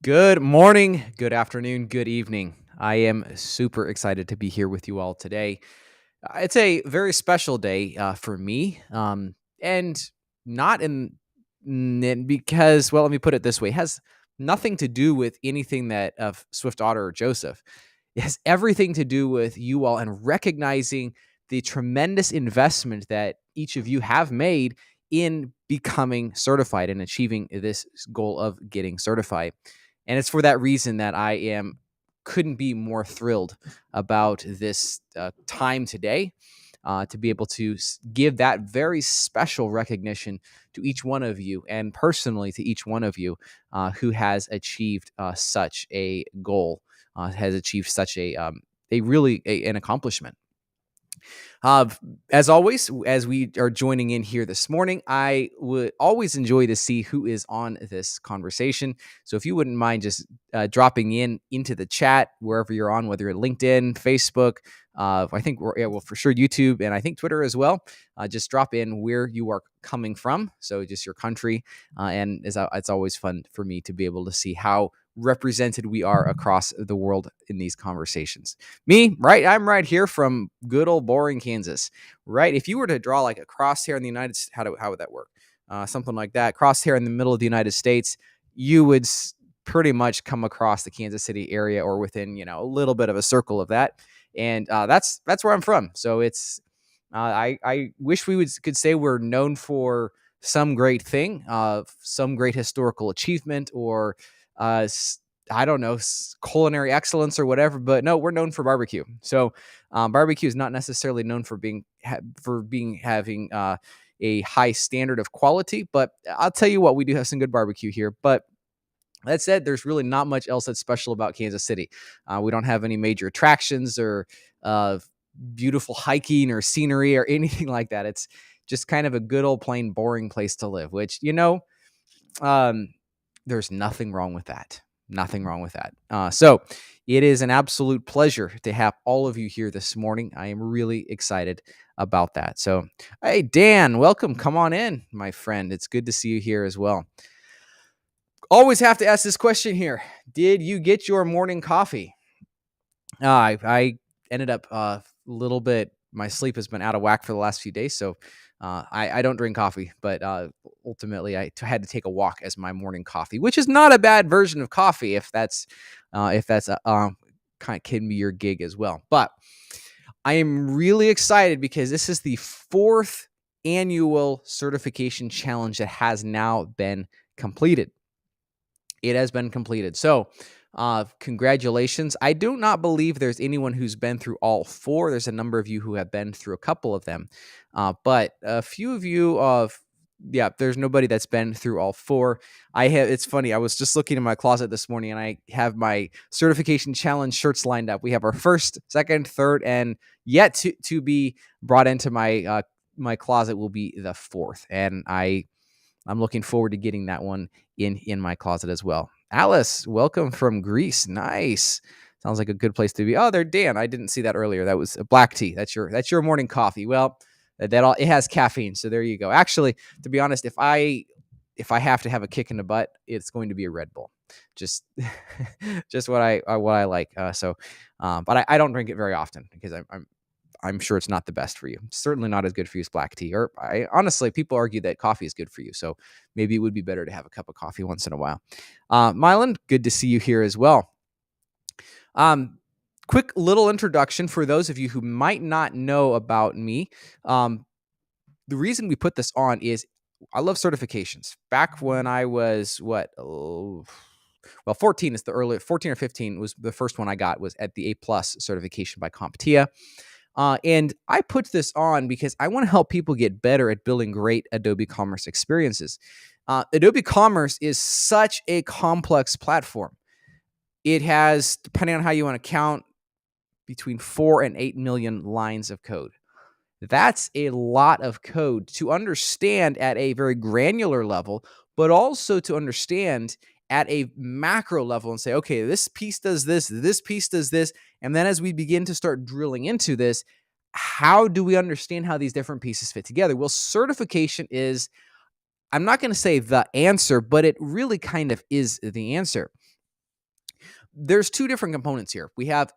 Good morning, good afternoon, good evening. I am super excited to be here with you all today. It's a very special day for me, and not because, well, let me put it this way: it has nothing to do with anything that of SwiftOtter or Joseph. It has everything to do with you all and recognizing the tremendous investment that each of you have made in becoming certified and achieving this goal of getting certified. And it's for that reason that I am couldn't be more thrilled about this time today to be able to give that very special recognition to each one of you and personally to each one of you who has achieved such a goal, has achieved such an accomplishment. Uh, as always, as we are joining in here this morning, I would always enjoy to see who is on this conversation. So if you wouldn't mind just dropping into the chat wherever you're on, whether you're LinkedIn, Facebook, I think for sure YouTube, and I think Twitter as well. Just drop in where you are coming from, so just your country, and it's always fun for me to be able to see how represented we are across the world in these conversations. Me, right? I'm right here from good old boring Kansas, right? If you were to draw like a crosshair in the United States, how would that work? Something like that. Crosshair in the middle of the United States, you would pretty much come across the Kansas City area or within, a little bit of a circle of that. And that's where I'm from. So it's I wish could say we're known for some great thing, some great historical achievement, or uh, I don't know, culinary excellence or whatever. But no, we're known for barbecue. So barbecue is not necessarily known for having a high standard of quality. But I'll tell you what, we do have some good barbecue here. But that said, there's really not much else that's special about Kansas City. We don't have any major attractions or uh, beautiful hiking or scenery or anything like that. It's just kind of a good old plain boring place to live, which, um, there's nothing wrong with that. Nothing wrong with that. So it is an absolute pleasure to have all of you here this morning. I am really excited about that. So, hey, Dan, welcome. Come on in, my friend. It's good to see you here as well. Always have to ask this question here. Did you get your morning coffee? I ended up a little bit, my sleep has been out of whack for the last few days. So I don't drink coffee, but ultimately had to take a walk as my morning coffee, which is not a bad version of coffee if that's kind of can be your gig as well. But I am really excited because this is the fourth annual certification challenge that has now been completed. It has been completed. So, congratulations. I do not believe there's anyone who's been through all four. There's a number of you who have been through a couple of them. But a few of you yeah, there's nobody that's been through all four. It's funny. I was just looking in my closet this morning and I have my certification challenge shirts lined up. We have our first, second, third, and yet to be brought into my closet will be the fourth. And I'm looking forward to getting that one in my closet as well. Alice, welcome from Greece. Nice. Sounds like a good place to be. Oh, there, Dan. I didn't see that earlier. That was a black tea. That's your morning coffee. Well, it has caffeine, so there you go. Actually, to be honest, if I have to have a kick in the butt, it's going to be a Red Bull. Just just what I like. But I don't drink it very often because I'm sure it's not the best for you. Certainly not as good for you as black tea. Or honestly, people argue that coffee is good for you. So maybe it would be better to have a cup of coffee once in a while. Mylan, good to see you here as well. Quick little introduction for those of you who might not know about me. The reason we put this on is I love certifications. Back when I was 14 is the early 14 or 15 was the first one I got was at the A+ certification by CompTIA. And I put this on because I want to help people get better at building great Adobe Commerce experiences. Adobe Commerce is such a complex platform. It has, depending on how you want to count, between 4 and 8 million lines of code. That's a lot of code to understand at a very granular level, but also to understand at a macro level and say, okay, this piece does this piece does this. And then as we begin to start drilling into this, how do we understand how these different pieces fit together? Well, certification is, I'm not going to say the answer, but it really kind of is the answer. there's two different components here. We have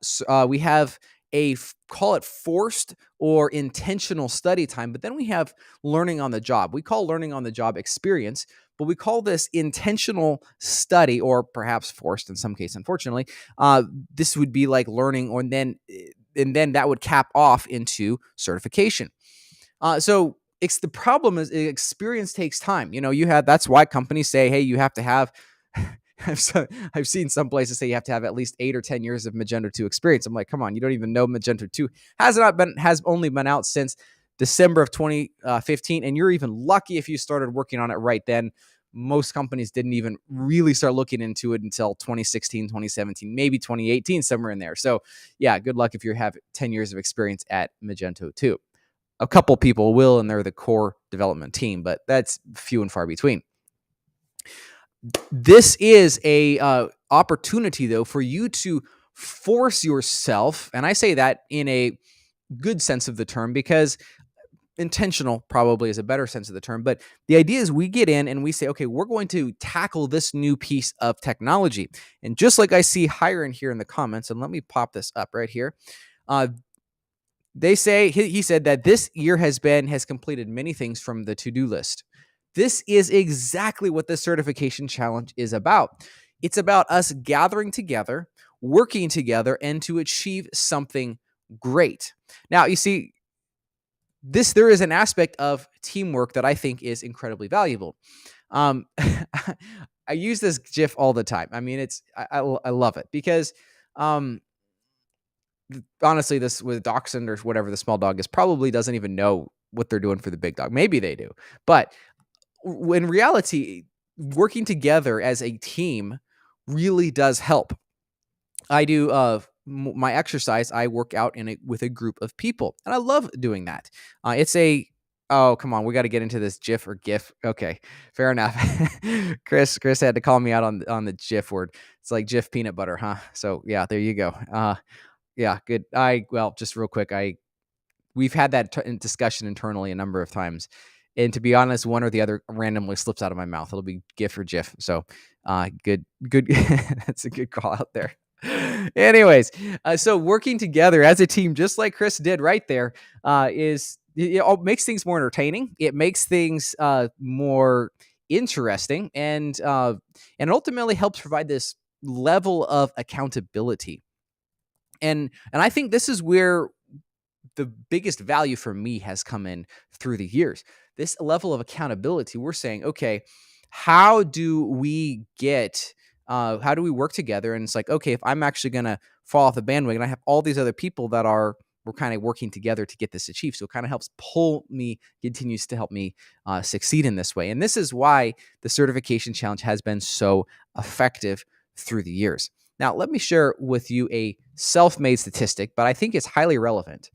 call it forced or intentional study time, but then we have learning on the job. We call learning on the job experience, but we call this intentional study, or perhaps forced in some case, unfortunately. This would be like learning, and then that would cap off into certification. So the problem is experience takes time. That's why companies say, hey, you have to have. I've seen some places say you have to have at least 8 or 10 years of Magento 2 experience. I'm like, come on, you don't even know Magento 2 has only been out since December of 2015, and you're even lucky if you started working on it right then. Most companies didn't even really start looking into it until 2016, 2017, maybe 2018, somewhere in there. So yeah, good luck if you have 10 years of experience at Magento 2. A couple people will, and they're the core development team, but that's few and far between. This is a opportunity, though, for you to force yourself, and I say that in a good sense of the term, because intentional probably is a better sense of the term. But the idea is we get in and we say, okay, we're going to tackle this new piece of technology. And just like I see Hiren here in the comments, and let me pop this up right here. They say, he said that this year has completed many things from the to-do list. This is exactly what the certification challenge is about. It's about us gathering together, working together, and to achieve something great. Now, you see, there is an aspect of teamwork that I think is incredibly valuable. I use this GIF all the time. I mean, I love it because honestly, this with Dachshund or whatever the small dog is probably doesn't even know what they're doing for the big dog. Maybe they do, but in reality, working together as a team really does help. I do my exercise. I work out with a group of people, and I love doing that. Oh, come on, we got to get into this GIF or GIF. Okay, fair enough. Chris had to call me out on the GIF word. It's like GIF peanut butter, huh? So yeah, there you go. Yeah, good. Just real quick, we've had that discussion internally a number of times, and to be honest, one or the other randomly slips out of my mouth. It'll be GIF or GIF. So, good. That's a good call out there. Anyways, so working together as a team, just like Chris did right there, it makes things more entertaining. It makes things more interesting, and ultimately helps provide this level of accountability. And I think this is where the biggest value for me has come in through the years. This level of accountability, we're saying, okay, how do we work together? And it's like, okay, if I'm actually going to fall off the bandwagon, I have all these other people we're kind of working together to get this achieved. So it kind of continues to help me succeed in this way. And this is why the certification challenge has been so effective through the years. Now, let me share with you a self-made statistic, but I think it's highly relevant.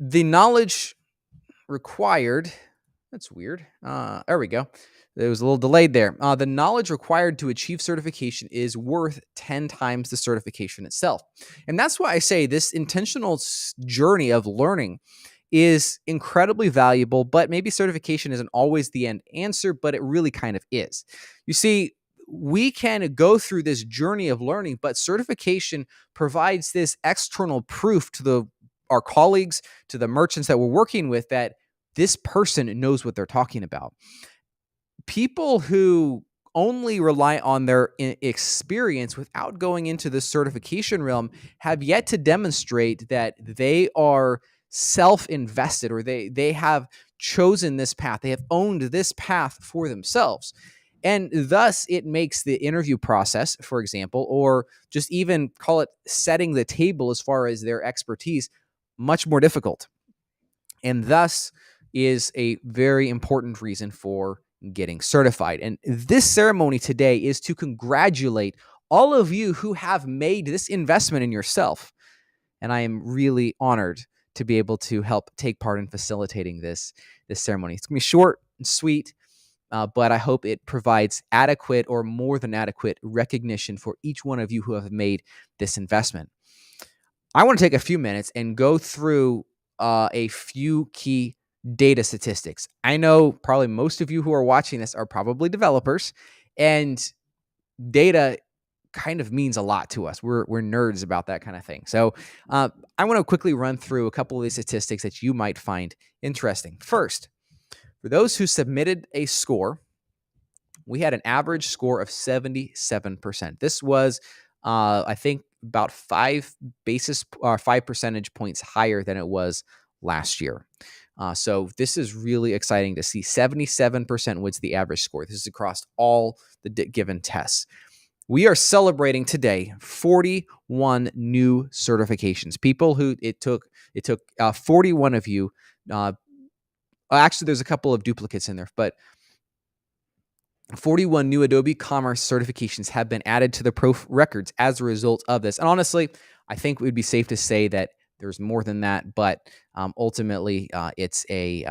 The knowledge required, that's weird. There we go. There was a little delayed there. The knowledge required to achieve certification is worth 10 times the certification itself. And that's why I say this intentional journey of learning is incredibly valuable, but maybe certification isn't always the end answer, but it really kind of is. You see, we can go through this journey of learning, but certification provides this external proof to our colleagues, to the merchants that we're working with, that this person knows what they're talking about. People who only rely on their experience without going into the certification realm have yet to demonstrate that they are self-invested, or they have chosen this path. They have owned this path for themselves. And thus, it makes the interview process, for example, or just even call it setting the table as far as their expertise, much more difficult. And thus is a very important reason for getting certified. And this ceremony today is to congratulate all of you who have made this investment in yourself. And I am really honored to be able to help take part in facilitating this ceremony. It's going to be short and sweet, but I hope it provides adequate or more than adequate recognition for each one of you who have made this investment. I want to take a few minutes and go through a few key data statistics. I know probably most of you who are watching this are probably developers, and data kind of means a lot to us. We're nerds about that kind of thing. So I want to quickly run through a couple of these statistics that you might find interesting. First, for those who submitted a score, we had an average score of 77%. This was, I think, about 5 percentage points higher than it was last year. So this is really exciting to see. 77% was the average score. This is across all the given tests. We are celebrating today 41 new certifications. People who it took 41 of you. Actually, there's a couple of duplicates in there, but 41 new Adobe Commerce certifications have been added to the pro records as a result of this. And honestly, I think it would be safe to say that there's more than that, but ultimately, it's a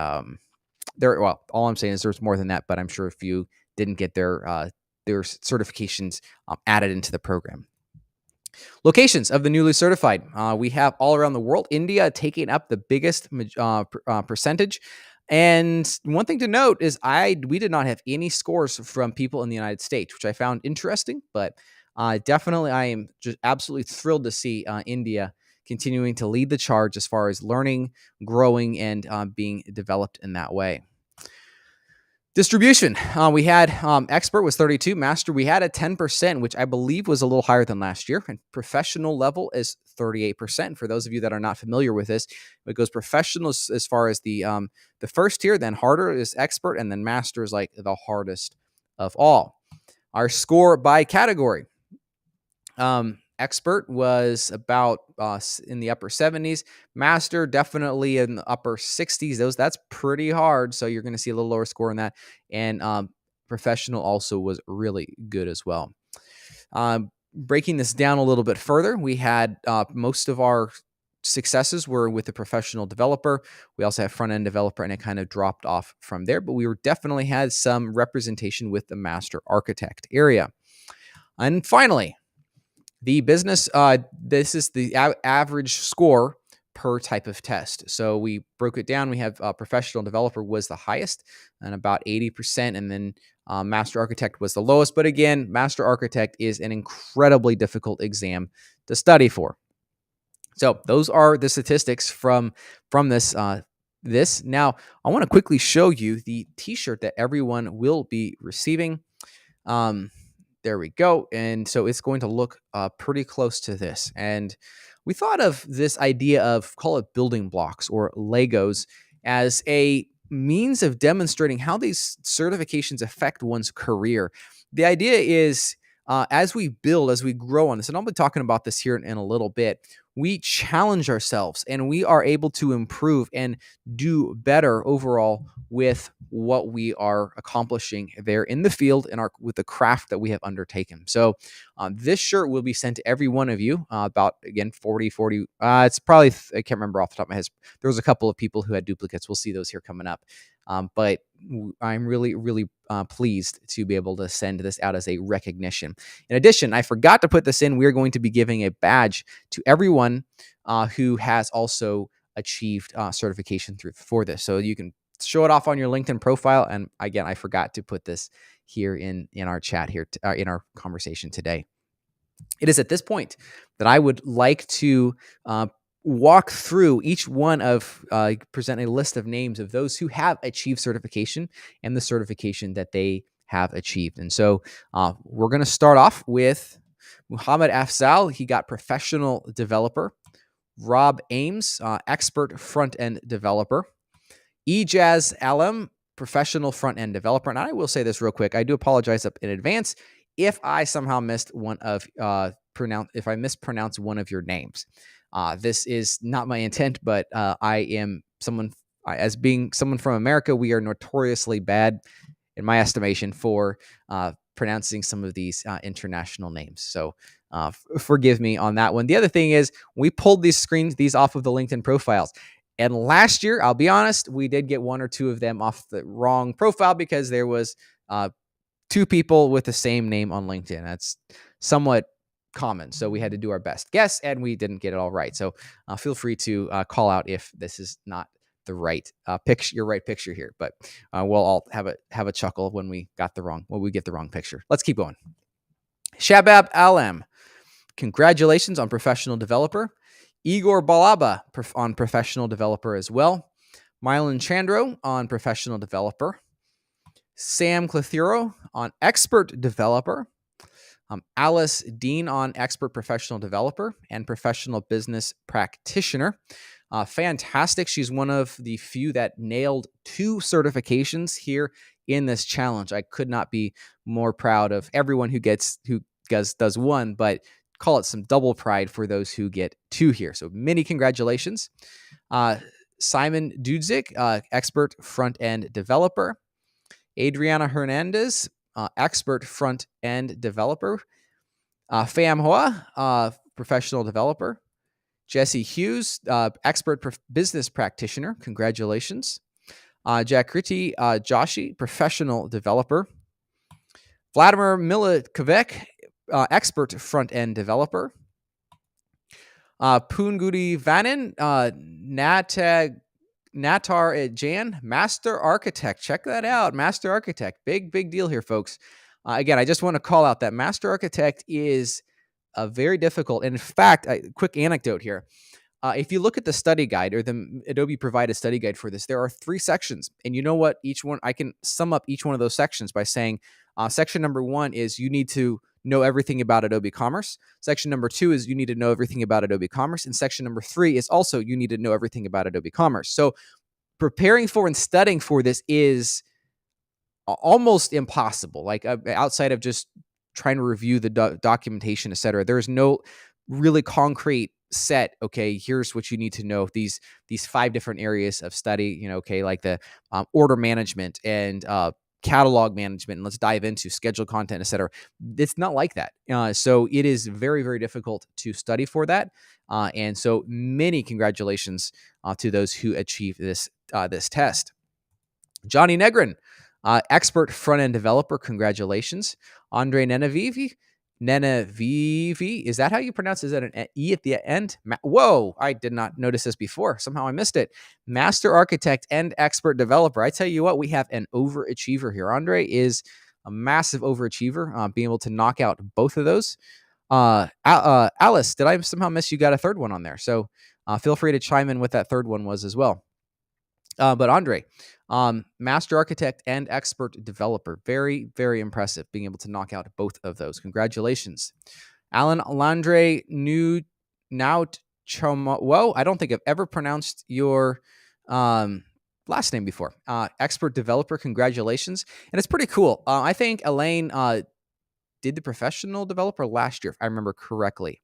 well, all I'm saying is there's more than that, but I'm sure if you didn't get their certifications added into the program. Locations of the newly certified. We have all around the world. India taking up the biggest percentage. And one thing to note is we did not have any scores from people in the United States, which I found interesting. But definitely, I am just absolutely thrilled to see India continuing to lead the charge as far as learning, growing, and being developed in that way. Distribution. We had expert was 32, master we had at 10%, which I believe was a little higher than last year. And professional level is 38%. For those of you that are not familiar with this, it goes professional as far as the first tier, then harder is expert, and then master is like the hardest of all. Our score by category. Expert was about in the upper 70s. Master definitely in the upper 60s. That's pretty hard. So you're going to see a little lower score on that. And professional also was really good as well. Breaking this down a little bit further, we had most of our successes were with the professional developer. We also have front-end developer, and it kind of dropped off from there. But we definitely had some representation with the master architect area. And finally, the business, this is the average score per type of test. So we broke it down. We have professional developer was the highest and about 80%. And then master architect was the lowest. But again, master architect is an incredibly difficult exam to study for. So those are the statistics from this. Now, I want to quickly show you the t-shirt that everyone will be receiving. There we go. And so it's going to look pretty close to this. And we thought of this idea of, call it building blocks or Legos, as a means of demonstrating how these certifications affect one's career. The idea is as we build, as we grow on this, and I'll be talking about this here in a little bit, we challenge ourselves and we are able to improve and do better overall with what we are accomplishing there in the field and with the craft that we have undertaken. So this shirt will be sent to every one of you, about, again, 40. It's probably, I can't remember off the top of my head. There was a couple of people who had duplicates. We'll see those here coming up. But I'm really, really pleased to be able to send this out as a recognition. In addition, I forgot to put this in. We're going to be giving a badge to everyone who has also achieved certification for this. So you can show it off on your LinkedIn profile. And again, I forgot to put this here in our chat here, in our conversation today. It is at this point that I would like to walk through each one of, present a list of names of those who have achieved certification and the certification that they have achieved. And so we're going to start off with Muhammad Afzal. He got professional developer. Rob Ames, expert front-end developer. Ejaz Alam, professional front-end developer. And I will say this real quick. I do apologize up in advance if I somehow missed one of if I mispronounced one of your names. This is not my intent, but I am someone, as being someone from America, we are notoriously bad, in my estimation, for pronouncing some of these international names. So forgive me on that one. The other thing is, we pulled these off of the LinkedIn profiles. And last year, I'll be honest, we did get one or two of them off the wrong profile because there was two people with the same name on LinkedIn. That's somewhat common. So we had to do our best guess, and we didn't get it all right. So feel free to call out if this is not the right picture, your right picture here. But we'll all have a chuckle when we get the wrong picture. Let's keep going. Shabab Alam, congratulations on professional developer. Igor Balaba on professional developer as well. Mylan Chandro on professional developer. Sam Clethuro on expert developer. Alice Dean on expert professional developer and professional business practitioner. Fantastic. She's one of the few that nailed 2 certifications here in this challenge. I could not be more proud of everyone who does one, but call it some double pride for those who get 2 here. So many congratulations. Simon Dudzik, expert front-end developer. Adriana Hernandez, expert front-end developer. Pham Hoa, professional developer. Jesse Hughes, expert business practitioner. Congratulations. Jakriti Joshi, professional developer. Vladimir Milikovec, expert front-end developer. Poongudi Vanin, Natar Jan, master architect. Check that out, master architect. Big deal here, folks. Again, I just want to call out that master architect is a very difficult. In fact, a quick anecdote here. If you look at the study guide or the Adobe provided study guide for this, there are 3 sections. And you know what? Each one, I can sum up each one of those sections by saying section number 1 is you need to know everything about Adobe Commerce. Section number 2 is you need to know everything about Adobe Commerce. And section number 3 is also you need to know everything about Adobe Commerce. So preparing for and studying for this is almost impossible. Like outside of just trying to review the documentation, et cetera, there is no really concrete set. Okay, here's what you need to know. These 5 different areas of study. Okay, like the order management and catalog management. And let's dive into scheduled content, et cetera. It's not like that. So it is very difficult to study for that. And so many congratulations to those who achieve this test. Johnny Negrin, expert front-end developer. Congratulations. Andre Nenevivi, is that how you pronounce it? Is that an E at the end? Whoa, I did not notice this before. Somehow I missed it. Master architect and expert developer. I tell you what, we have an overachiever here. Andre is a massive overachiever, being able to knock out both of those. Alice, did I somehow miss you got a third one on there? So feel free to chime in what that third one was as well. But Andre, master architect and expert developer. Very impressive being able to knock out both of those. Congratulations. Alan Landre Naut Chomo. Whoa, I don't think I've ever pronounced your last name before. Expert developer. Congratulations. And it's pretty cool. I think Elaine did the professional developer last year, if I remember correctly.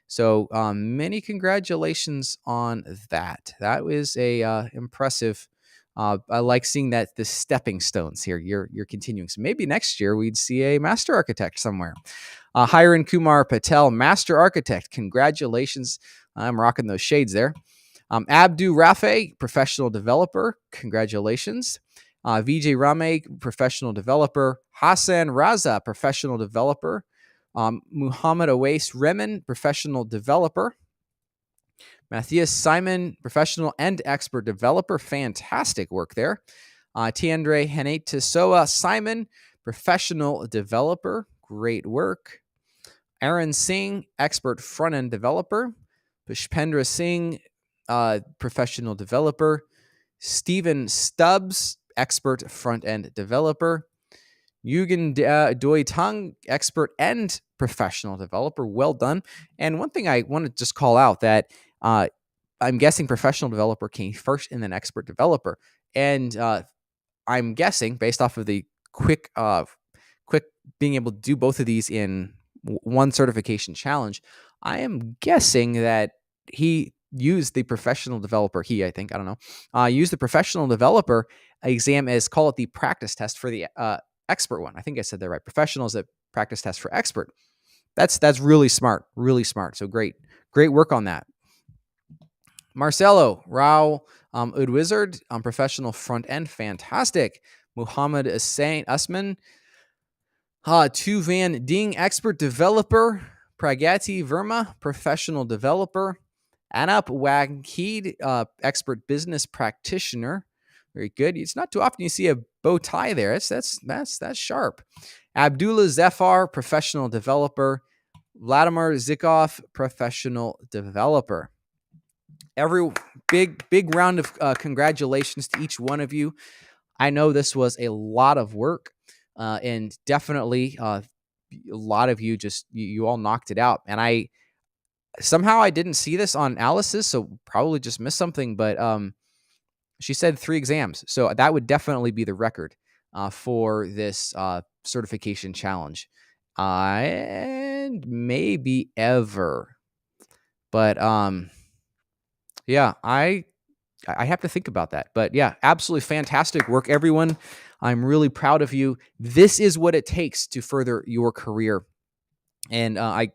So many congratulations on that. That was a impressive. I like seeing that the stepping stones here. You're continuing. So maybe next year we'd see a master architect somewhere. Hiren Kumar Patel, master architect. Congratulations. I'm rocking those shades there. Abdu Rafe, professional developer. Congratulations. Vijay Rame, professional developer. Hassan Raza, professional developer. Muhammad Awais Remen, professional developer. Matthias Simon, professional and expert developer. Fantastic work there. Tiandre Henetasoa Simon, professional developer. Great work. Aaron Singh, expert front-end developer. Pushpendra Singh, professional developer. Stephen Stubbs, expert front-end developer. Yugen Doi Tang, expert and professional developer. Well done. And one thing I want to just call out that I'm guessing professional developer came first and then expert developer. And I'm guessing based off of the quick being able to do both of these in one certification challenge, I am guessing that he used the professional developer. I don't know, used the professional developer exam as, call it the practice test for the expert one. I think I said that right. Professional is a practice test for expert. That's really smart. So great work on that. Marcelo Rao Udwizard, professional front end. Fantastic. Muhammad Usman, Tuvan Ding, expert developer. Pragati Verma, professional developer. Anup Wagheed, expert business practitioner. Very good. It's not too often you see a bow tie there. That's sharp. Abdullah Zafar, professional developer. Vladimir Zikov, professional developer. Every big round of congratulations to each one of you. I know this was a lot of work, and definitely a lot of you you all knocked it out. And I didn't see this on Alice's, so probably just missed something. But she said 3 exams, so that would definitely be the record for this certification challenge, and maybe ever. But yeah, I have to think about that. But yeah, absolutely fantastic work, everyone. I'm really proud of you. This is what it takes to further your career. And I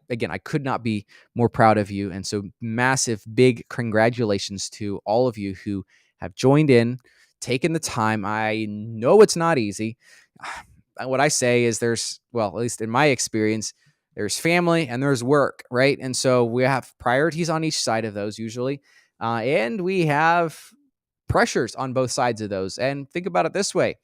could not be more proud of you. And so massive, big congratulations to all of you who have joined in, taken the time. I know it's not easy. What I say is at least in my experience, there's family and there's work, right? And so we have priorities on each side of those usually. And we have pressures on both sides of those. And think about it this way.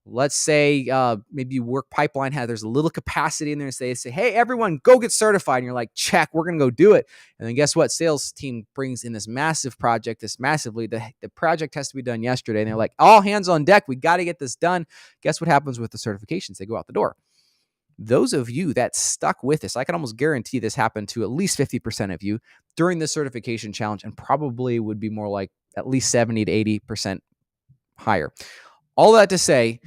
Let's say maybe work pipeline there's a little capacity in there. They say, hey, everyone, go get certified. And you're like, check, we're going to go do it. And then guess what? Sales team brings in this massive project, the project has to be done yesterday. And they're like, all hands on deck. We got to get this done. Guess what happens with the certifications? They go out the door. Those of you that stuck with this, I can almost guarantee this happened to at least 50% of you during the certification challenge, and probably would be more like at least 70 to 80% higher. All that to say,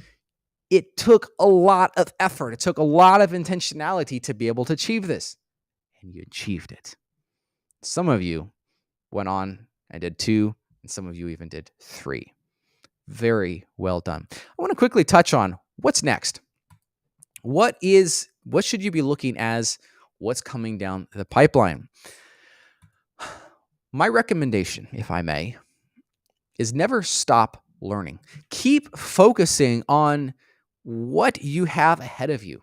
it took a lot of effort. It took a lot of intentionality to be able to achieve this. And you achieved it. Some of you went on and did 2, and some of you even did 3. Very well done. I want to quickly touch on what's next. What should you be looking as what's coming down the pipeline? My recommendation, if I may, is never stop learning. Keep focusing on what you have ahead of you.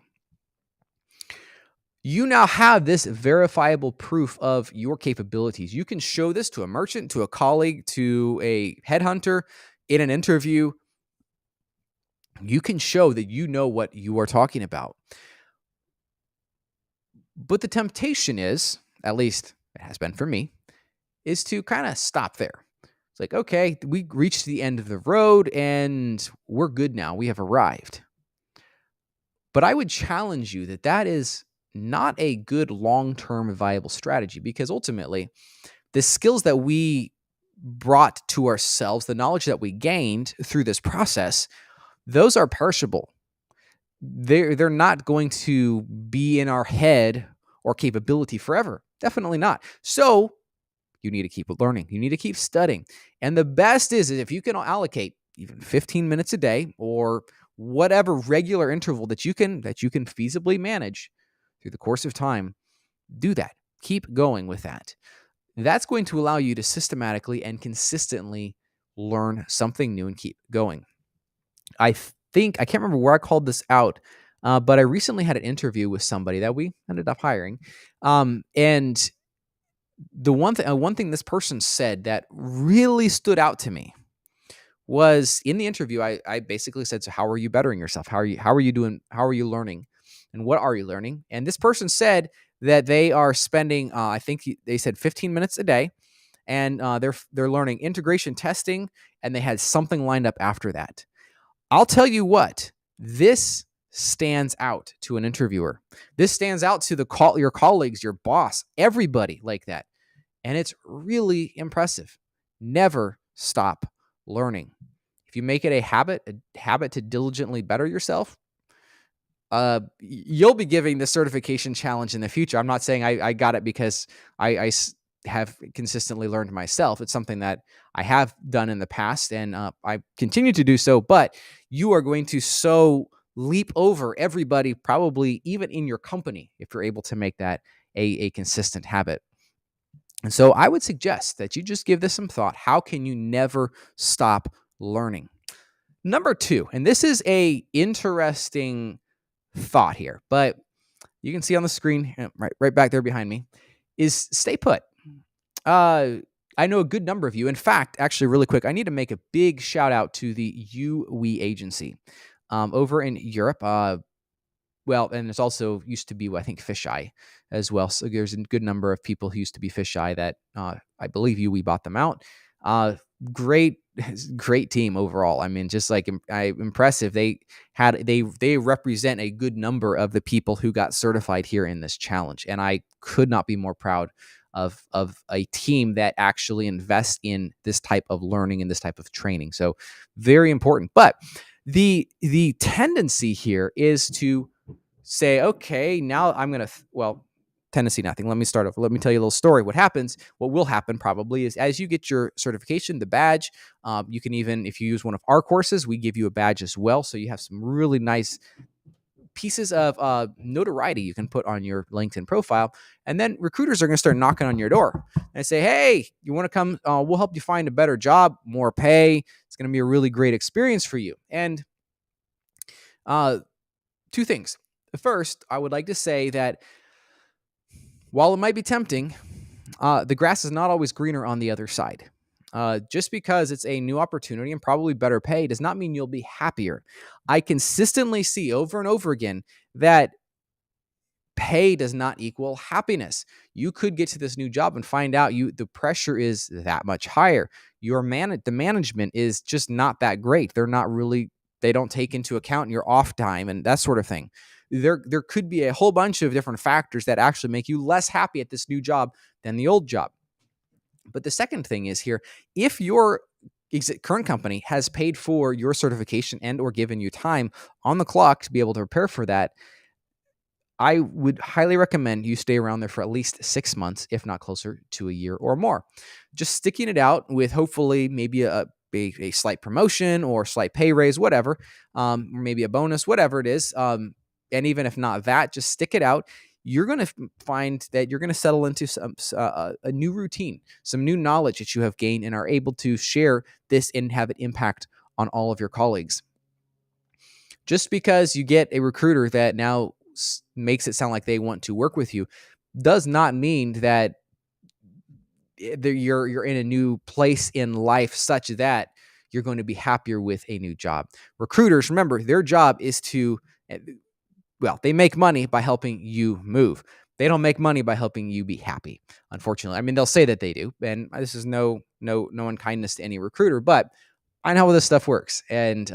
You now have this verifiable proof of your capabilities. You can show this to a merchant, to a colleague, to a headhunter in an interview. You can show that you know what you are talking about. But the temptation is, at least it has been for me, is to kind of stop there. It's like, okay, we reached the end of the road and we're good now. We have arrived. But I would challenge you that is not a good long-term viable strategy, because ultimately the skills that we brought to ourselves, the knowledge that we gained through this process, those are perishable. They're not going to be in our head or capability forever. Definitely not. So you need to keep learning. You need to keep studying. And the best is if you can allocate even 15 minutes a day or whatever regular interval that you can feasibly manage through the course of time, do that. Keep going with that. That's going to allow you to systematically and consistently learn something new and keep going. I can't remember where I called this out, but I recently had an interview with somebody that we ended up hiring. And the one thing this person said that really stood out to me was, in the interview, I basically said, so how are you bettering yourself? How are you doing? How are you learning? And what are you learning? And this person said that they are spending, I think they said 15 minutes a day, and they're learning integration testing, and they had something lined up after that. I'll tell you what, this stands out to an interviewer. This stands out to your colleagues, your boss, everybody like that. And it's really impressive. Never stop learning. If you make it a habit to diligently better yourself, you'll be giving the certification challenge in the future. I'm not saying I got it because I have consistently learned myself. It's something that I have done in the past, and I continue to do so. But you are going to leap over everybody, probably even in your company, if you're able to make that a consistent habit. And so I would suggest that you just give this some thought. How can you never stop learning? Number 2, and this is a interesting thought here, but you can see on the screen right back there behind me, is stay put. I know a good number of you. In fact, actually, really quick, I need to make a big shout out to the We agency over in Europe. well, and it's also used to be, I think, Fisheye as well. So there's a good number of people who used to be Fisheye that I believe we bought them out. Uh, great, great team overall. I mean, just like impressive. They represent a good number of the people who got certified here in this challenge, and I could not be more proud of a team that actually invests in this type of learning and this type of training. So very important. But the tendency here is to say, okay, now I'm going to, tendency, nothing. Let me start off. Let me tell you a little story. What will happen probably is as you get your certification, the badge, you can even, if you use one of our courses, we give you a badge as well. So you have some really nice pieces of notoriety you can put on your LinkedIn profile. And then recruiters are going to start knocking on your door and say, hey, you want to come? We'll help you find a better job, more pay. It's going to be a really great experience for you. And two things. First, I would like to say that while it might be tempting, the grass is not always greener on the other side. Just because it's a new opportunity and probably better pay does not mean you'll be happier. I consistently see over and over again that pay does not equal happiness. You could get to this new job and find out the pressure is that much higher. The management is just not that great. They don't take into account your off time and that sort of thing. There could be a whole bunch of different factors that actually make you less happy at this new job than the old job. But the second thing is here, if your current company has paid for your certification and or given you time on the clock to be able to prepare for that, I would highly recommend you stay around there for at least 6 months, if not closer to a year or more. Just sticking it out with hopefully maybe a slight promotion or slight pay raise, whatever, or maybe a bonus, whatever it is. And even if not that, just stick it out. You're going to find that you're going to settle into a new routine, some new knowledge that you have gained and are able to share this and have it impact on all of your colleagues. Just because you get a recruiter that now makes it sound like they want to work with you does not mean that you're in a new place in life such that you're going to be happier with a new job. Recruiters, remember, their job is to, they make money by helping you move. They don't make money by helping you be happy, unfortunately. I mean, they'll say that they do, and this is no unkindness to any recruiter, but I know how this stuff works, and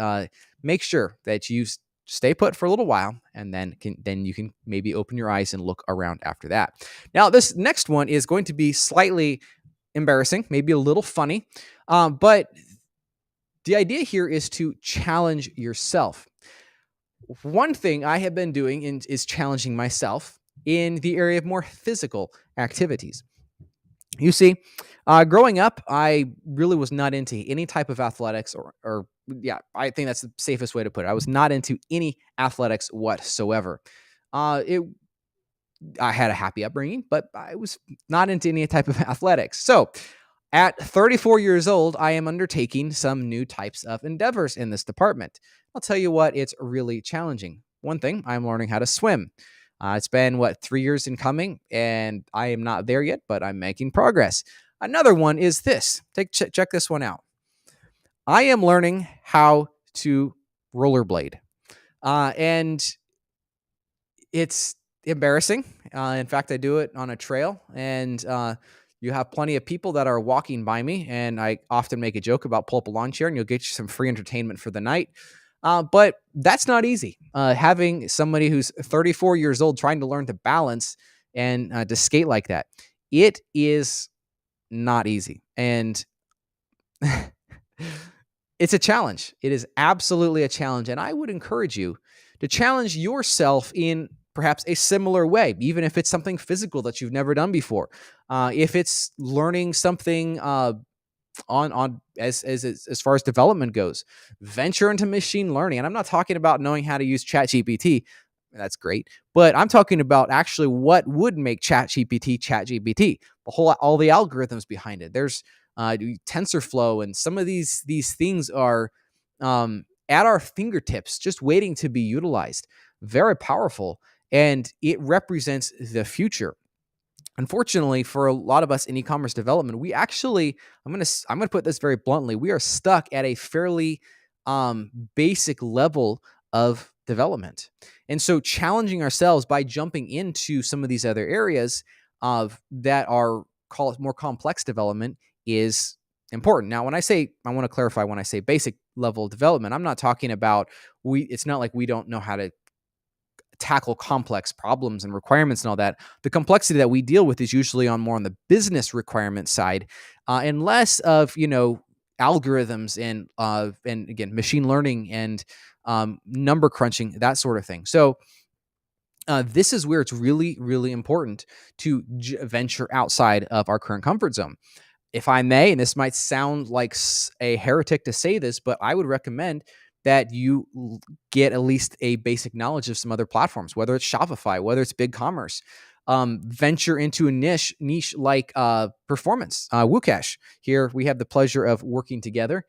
make sure that you stay put for a little while, and then you can maybe open your eyes and look around after that. Now, this next one is going to be slightly embarrassing, maybe a little funny, but the idea here is to challenge yourself. One thing I have been doing is challenging myself in the area of more physical activities. You see, growing up, I really was not into any type of athletics I think that's the safest way to put it. I was not into any athletics whatsoever. I had a happy upbringing, but I was not into any type of athletics. So at 34 years old, I am undertaking some new types of endeavors in this department. I'll tell you what, it's really challenging. One thing, I'm learning how to swim. It's been, 3 years in coming, and I am not there yet, but I'm making progress. Another one is this. Check this one out. I am learning how to rollerblade. And it's embarrassing. In fact, I do it on a trail, and you have plenty of people that are walking by me, and I often make a joke about pull up a lawn chair, and you'll get you some free entertainment for the night. But that's not easy. Having somebody who's 34 years old trying to learn to balance and to skate like that, it is not easy. And it's a challenge. It is absolutely a challenge. And I would encourage you to challenge yourself in perhaps a similar way, even if it's something physical that you've never done before. If it's learning something on as far as development goes, venture into machine learning. And I'm not talking about knowing how to use ChatGPT. That's great. But I'm talking about actually what would make ChatGPT, all the algorithms behind it. There's TensorFlow, and some of these things are at our fingertips, just waiting to be utilized. Very powerful, and it represents the future. Unfortunately, for a lot of us in e-commerce development, we actually, I'm gonna put this very bluntly, we are stuck at a fairly basic level of development. And so challenging ourselves by jumping into some of these other areas that are, call it, more complex development is important. Now, I want to clarify, when I say basic level development, I'm not talking about it's not like we don't know how to tackle complex problems and requirements and all that. The complexity that we deal with is usually more on the business requirement side, and less of, algorithms and again, machine learning and number crunching, that sort of thing. So this is where it's really, really important to venture outside of our current comfort zone. If I may, and this might sound like a heretic to say this, but I would recommend that you get at least a basic knowledge of some other platforms, whether it's Shopify, whether it's BigCommerce. Venture into a niche like performance. Wukash, here we have the pleasure of working together.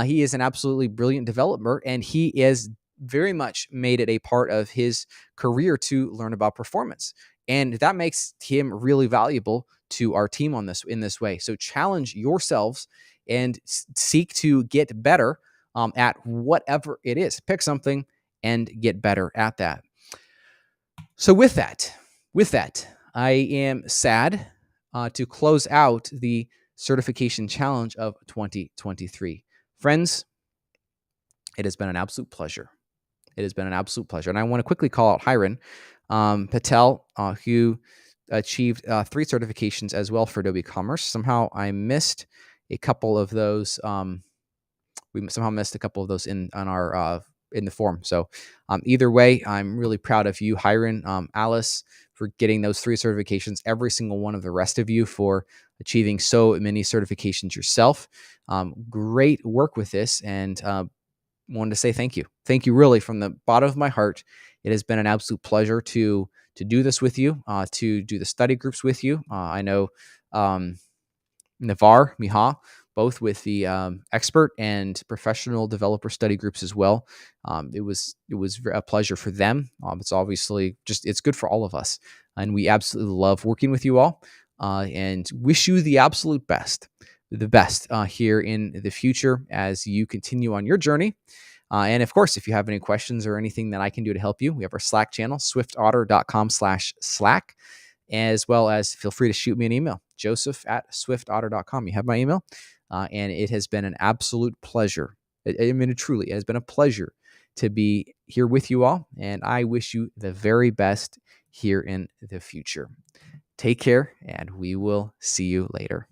He is an absolutely brilliant developer, and he is very much made it a part of his career to learn about performance. And that makes him really valuable to our team in this way. So challenge yourselves and seek to get better at whatever it is. Pick something and get better at that. So with that, I am sad to close out the certification challenge of 2023. Friends, it has been an absolute pleasure. It has been an absolute pleasure. And I want to quickly call out Hiran Patel, who achieved 3 certifications as well for Adobe Commerce. Somehow I missed a couple of those. We somehow missed a couple of those in the form. So either way, I'm really proud of you, Hiran, Alice, for getting those 3 certifications. Every single one of the rest of you for achieving so many certifications yourself. Great work with this, and wanted to say thank you. Thank you really from the bottom of my heart. It has been an absolute pleasure to do this with you, to do the study groups with you. I know Navar, Miha, both with the expert and professional developer study groups as well. It was a pleasure for them. It's obviously it's good for all of us. And we absolutely love working with you all and wish you the absolute best, here in the future as you continue on your journey. And of course, if you have any questions or anything that I can do to help you, we have our Slack channel, swiftotter.com/Slack, as well as feel free to shoot me an email, joseph@swiftotter.com. You have my email. And it has been an absolute pleasure. I mean, it has been a pleasure to be here with you all. And I wish you the very best here in the future. Take care, and we will see you later.